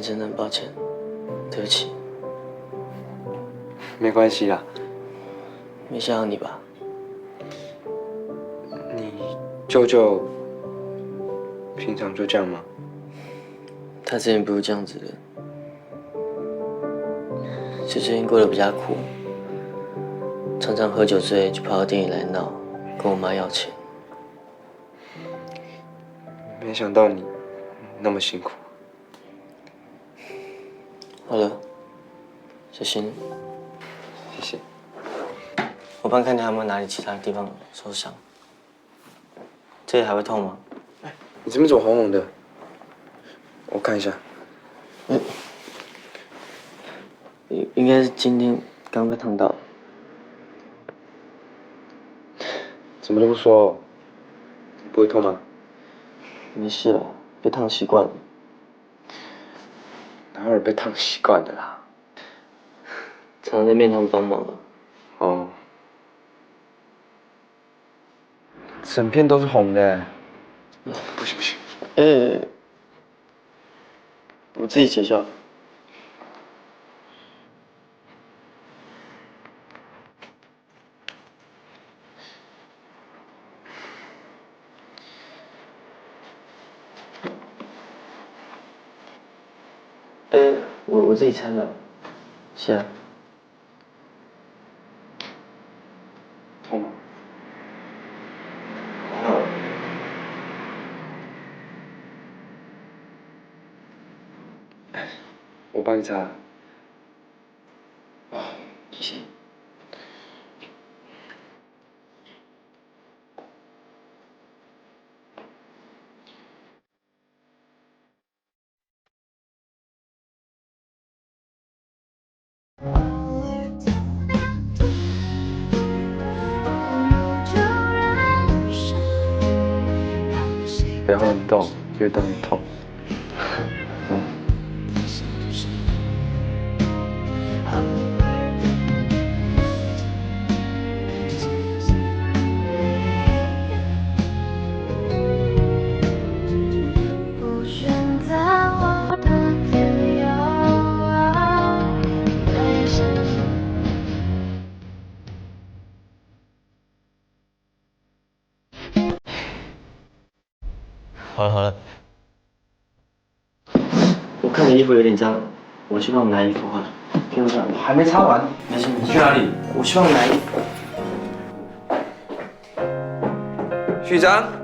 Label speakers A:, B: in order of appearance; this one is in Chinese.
A: 真的很抱歉，对不起。
B: 没关系啦。
A: 没吓到你吧？
B: 你舅舅平常就这样吗？
A: 他之前不是这样子的，是最近过得比较苦，常常喝酒醉就跑到店里来闹，跟我妈要钱。
B: 没想到你那么辛苦。
A: 好了，小心。
B: 谢谢。
A: 我帮看看有没有哪里其他地方受伤。这里还会痛吗？
B: 你这边怎么红红的？我看一下。
A: 应该是今天刚被烫到。
B: 怎么都不说？不会痛吗？
A: 没事了，被烫习惯了。
B: 哪有人被烫习惯的啦？
A: 常在面堂帮忙了。
B: 哦。整片都是红的。不行不行。
A: 我自己结校。我自己拆了。是啊。
B: 痛吗？我帮你擦。
A: 谢谢。
B: 不要乱动，越动越痛。
C: 不选择我的自由，没什么。
A: 好了好了，我看你衣服有点脏，我去帮你拿衣服换。给我拿。
B: 还没擦完。
A: 没事没事。
B: 去哪里？
A: 我去帮你拿衣服。
B: 序章。